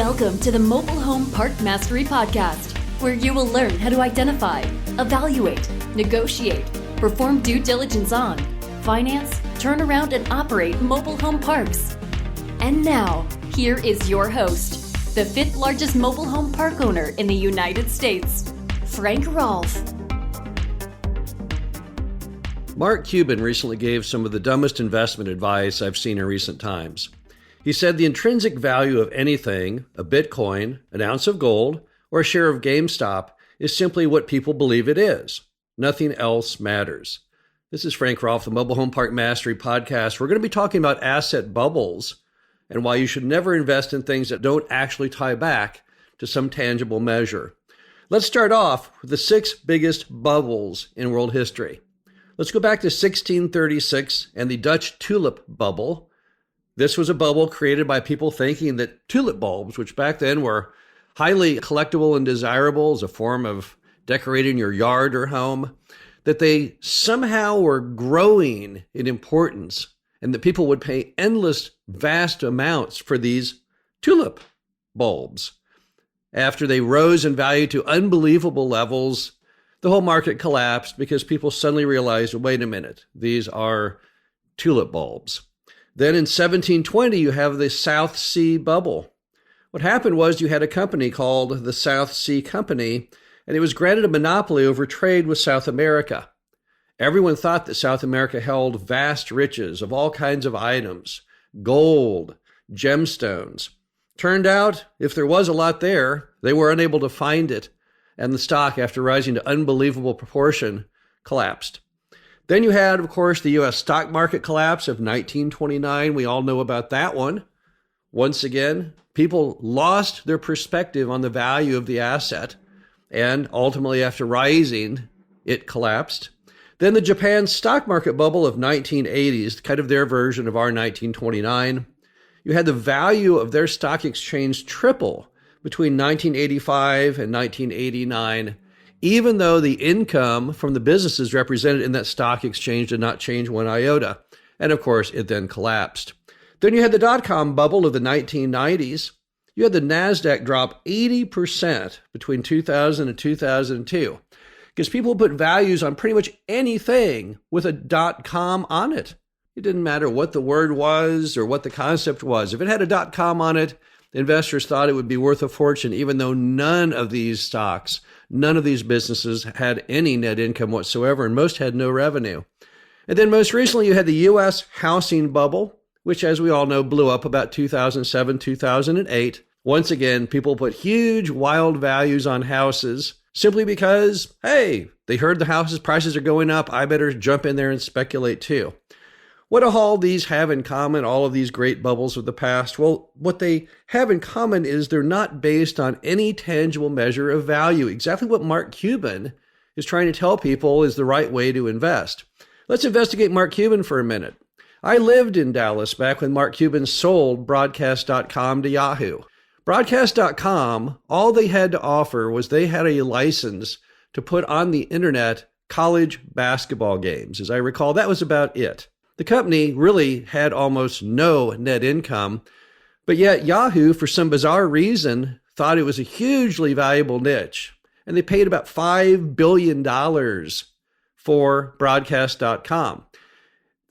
Welcome to the Mobile Home Park Mastery Podcast, where you will learn how to identify, evaluate, negotiate, perform due diligence on, finance, turn around, and operate mobile home parks. And now, here is your host, the fifth largest mobile home park owner in the United States, Frank Rolfe. Mark Cuban recently gave some of the dumbest investment advice I've seen in recent times. He said the intrinsic value of anything, a Bitcoin, an ounce of gold, or a share of GameStop, is simply what people believe it is. Nothing else matters. This is Frank Rolfe, the Mobile Home Park Mastery Podcast. We're going to be talking about asset bubbles and why you should never invest in things that don't actually tie back to some tangible measure. Let's start off with the 6 biggest bubbles in world history. Let's go back to 1636 and the Dutch tulip bubble. This was a bubble created by people thinking that tulip bulbs, which back then were highly collectible and desirable as a form of decorating your yard or home, that they somehow were growing in importance and that people would pay endless, vast amounts for these tulip bulbs. After they rose in value to unbelievable levels, the whole market collapsed because people suddenly realized, wait a minute, these are tulip bulbs. Then in 1720, you have the South Sea bubble. What happened was you had a company called the South Sea Company, and it was granted a monopoly over trade with South America. Everyone thought that South America held vast riches of all kinds of items, gold, gemstones. Turned out, if there was a lot there, they were unable to find it, and the stock, after rising to unbelievable proportion, collapsed. Then you had, of course, the U.S. stock market collapse of 1929. We all know about that one. Once again, people lost their perspective on the value of the asset, and ultimately, after rising, it collapsed. Then the Japan stock market bubble of 1980s, kind of their version of our 1929. You had the value of their stock exchange triple between 1985 and 1989. Even though the income from the businesses represented in that stock exchange did not change one iota. And of course, it then collapsed. Then you had the dot-com bubble of the 1990s. You had the NASDAQ drop 80% between 2000 and 2002 because people put values on pretty much anything with a .com on it. It didn't matter what the word was or what the concept was. If it had a .com on it, investors thought it would be worth a fortune, even though none of these stocks, none of these businesses had any net income whatsoever, and most had no revenue. And then most recently, you had the U.S. housing bubble, which, as we all know, blew up about 2007, 2008. Once again, people put huge, wild values on houses simply because, hey, they heard the houses prices are going up. I better jump in there and speculate too. What do all these have in common, all of these great bubbles of the past? Well, what they have in common is they're not based on any tangible measure of value. Exactly what Mark Cuban is trying to tell people is the right way to invest. Let's investigate Mark Cuban for a minute. I lived in Dallas back when Mark Cuban sold Broadcast.com to Yahoo. Broadcast.com, all they had to offer was they had a license to put on the internet college basketball games. As I recall, that was about it. The company really had almost no net income, but yet Yahoo, for some bizarre reason, thought it was a hugely valuable niche, and they paid about $5 billion for Broadcast.com.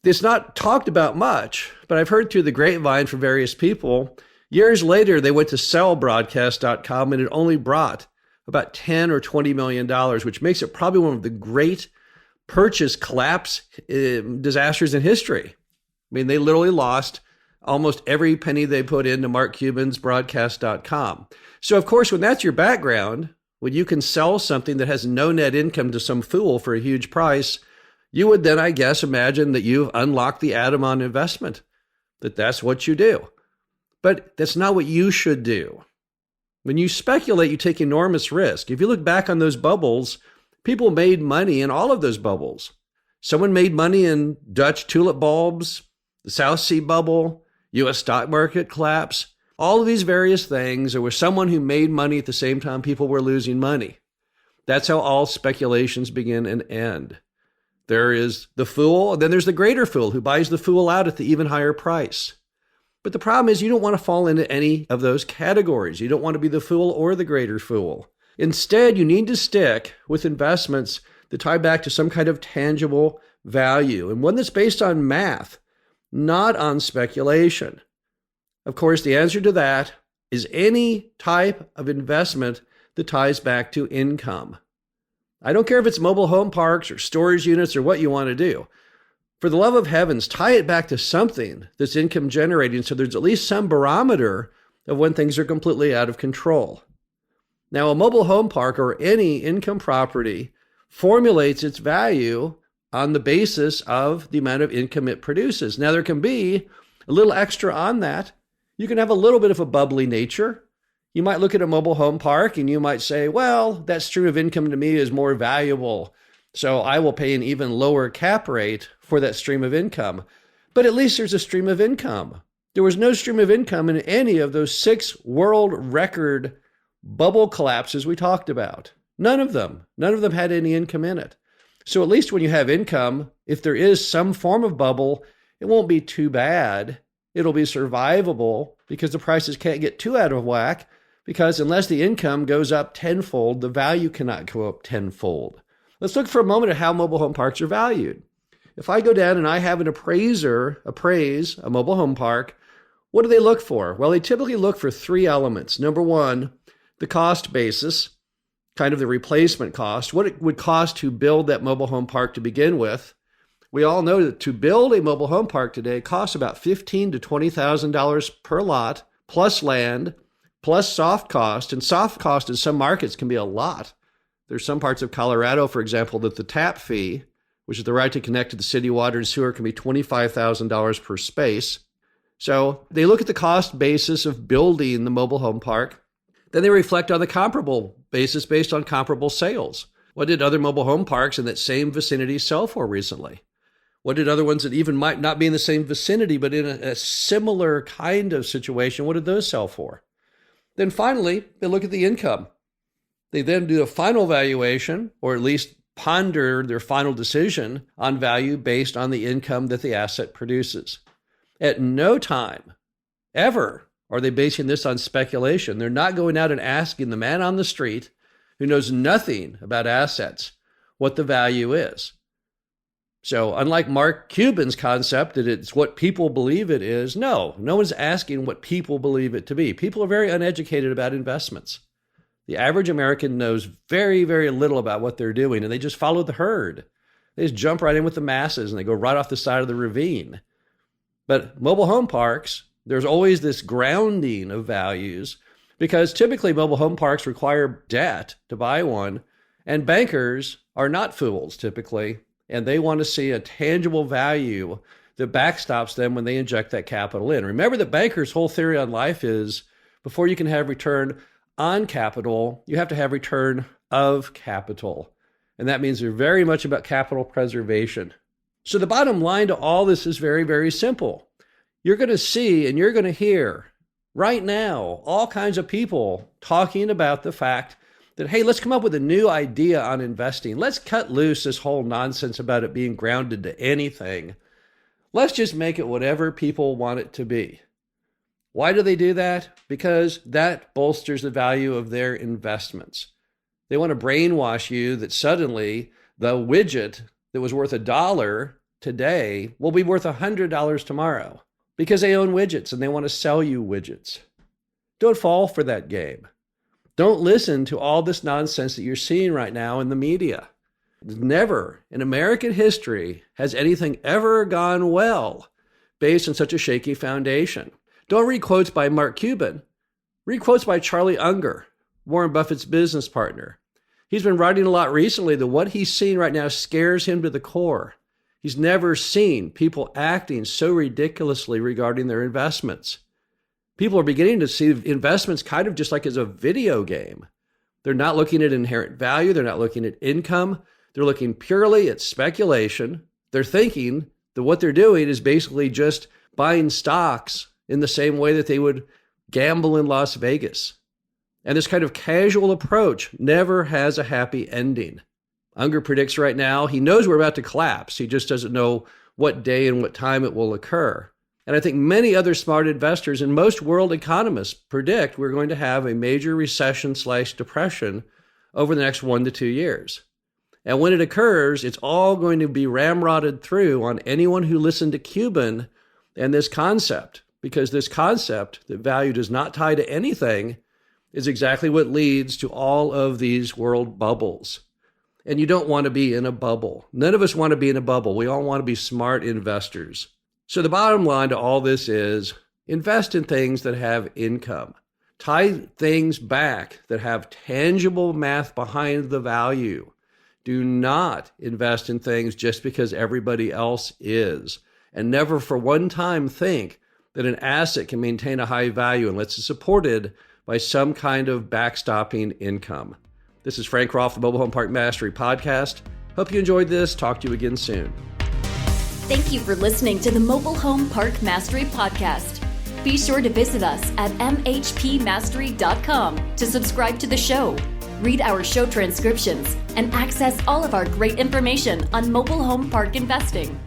It's not talked about much, but I've heard through the grapevine from various people, years later they went to sell Broadcast.com, and it only brought about $10 or $20 million, which makes it probably one of the great purchase collapse disasters in history. I mean, they literally lost almost every penny they put into Mark Cuban's Broadcast.com. So, of course, when that's your background, when you can sell something that has no net income to some fool for a huge price, you would then, I guess, imagine that you've unlocked the atom on investment, that that's what you do. But that's not what you should do. When you speculate, you take enormous risk. If you look back on those bubbles, people made money in all of those bubbles. Someone made money in Dutch tulip bulbs, the South Sea bubble, U.S. stock market collapse, all of these various things. There was someone who made money at the same time people were losing money. That's how all speculations begin and end. There is the fool, and then there's the greater fool who buys the fool out at the even higher price. But the problem is you don't want to fall into any of those categories. You don't want to be the fool or the greater fool. Instead, you need to stick with investments that tie back to some kind of tangible value and one that's based on math, not on speculation. Of course, the answer to that is any type of investment that ties back to income. I don't care if it's mobile home parks or storage units or what you want to do. For the love of heavens, tie it back to something that's income generating so there's at least some barometer of when things are completely out of control. Now, a mobile home park or any income property formulates its value on the basis of the amount of income it produces. Now, there can be a little extra on that. You can have a little bit of a bubbly nature. You might look at a mobile home park and you might say, well, that stream of income to me is more valuable, so I will pay an even lower cap rate for that stream of income. But at least there's a stream of income. There was no stream of income in any of those 6 world record bubble collapses we talked about. None of them had any income in it. So at least when you have income, if there is some form of bubble, it won't be too bad. It'll be survivable because the prices can't get too out of whack, because unless the income goes up tenfold, the value cannot go up tenfold. Let's look for a moment at how mobile home parks are valued. If I go down and I have an appraiser appraise a mobile home park, what do they look for? Well, they typically look for 3 elements. Number 1, the cost basis, kind of the replacement cost, what it would cost to build that mobile home park to begin with. We all know that to build a mobile home park today costs about $15,000 to $20,000 per lot, plus land, plus soft cost. And soft cost in some markets can be a lot. There's some parts of Colorado, for example, that the tap fee, which is the right to connect to the city water and sewer, can be $25,000 per space. So they look at the cost basis of building the mobile home park. Then they reflect on the comparable basis based on comparable sales. What did other mobile home parks in that same vicinity sell for recently? What did other ones that even might not be in the same vicinity, but in a similar kind of situation, what did those sell for? Then finally, they look at the income. They then do a final valuation, or at least ponder their final decision on value based on the income that the asset produces. At no time, ever, are they basing this on speculation. They're not going out and asking the man on the street who knows nothing about assets what the value is. So unlike Mark Cuban's concept that it's what people believe it is, no one's asking what people believe it to be. People are very uneducated about investments. The average American knows very, very little about what they're doing, and they just follow the herd. They just jump right in with the masses, and they go right off the side of the ravine. But mobile home parks, there's always this grounding of values, because typically mobile home parks require debt to buy one, and bankers are not fools typically, and they want to see a tangible value that backstops them when they inject that capital in. Remember that bankers' whole theory on life is before you can have return on capital, you have to have return of capital. And that means they're very much about capital preservation. So the bottom line to all this is very, very simple. You're going to see and you're going to hear right now all kinds of people talking about the fact that, hey, let's come up with a new idea on investing. Let's cut loose this whole nonsense about it being grounded to anything. Let's just make it whatever people want it to be. Why do they do that? Because that bolsters the value of their investments. They want to brainwash you that suddenly the widget that was worth $1 today will be worth $100 tomorrow because they own widgets and they want to sell you widgets. Don't fall for that game. Don't listen to all this nonsense that you're seeing right now in the media. Never in American history has anything ever gone well based on such a shaky foundation. Don't read quotes by Mark Cuban. Read quotes by Charlie Munger, Warren Buffett's business partner. He's been writing a lot recently that what he's seeing right now scares him to the core. He's never seen people acting so ridiculously regarding their investments. People are beginning to see investments kind of just like as a video game. They're not looking at inherent value. They're not looking at income. They're looking purely at speculation. They're thinking that what they're doing is basically just buying stocks in the same way that they would gamble in Las Vegas. And this kind of casual approach never has a happy ending. Unger predicts right now, he knows we're about to collapse. He just doesn't know what day and what time it will occur. And I think many other smart investors and most world economists predict we're going to have a major recession/depression over the next 1 to 2 years. And when it occurs, it's all going to be ramrodded through on anyone who listened to Cuban and this concept, because this concept that value does not tie to anything is exactly what leads to all of these world bubbles. And you don't want to be in a bubble. None of us want to be in a bubble. We all want to be smart investors. So the bottom line to all this is invest in things that have income. Tie things back that have tangible math behind the value. Do not invest in things just because everybody else is. And never for one time think that an asset can maintain a high value unless it's supported by some kind of backstopping income. This is Frank Rolfe, the Mobile Home Park Mastery Podcast. Hope you enjoyed this. Talk to you again soon. Thank you for listening to the Mobile Home Park Mastery Podcast. Be sure to visit us at mhpmastery.com to subscribe to the show, read our show transcriptions, and access all of our great information on mobile home park investing.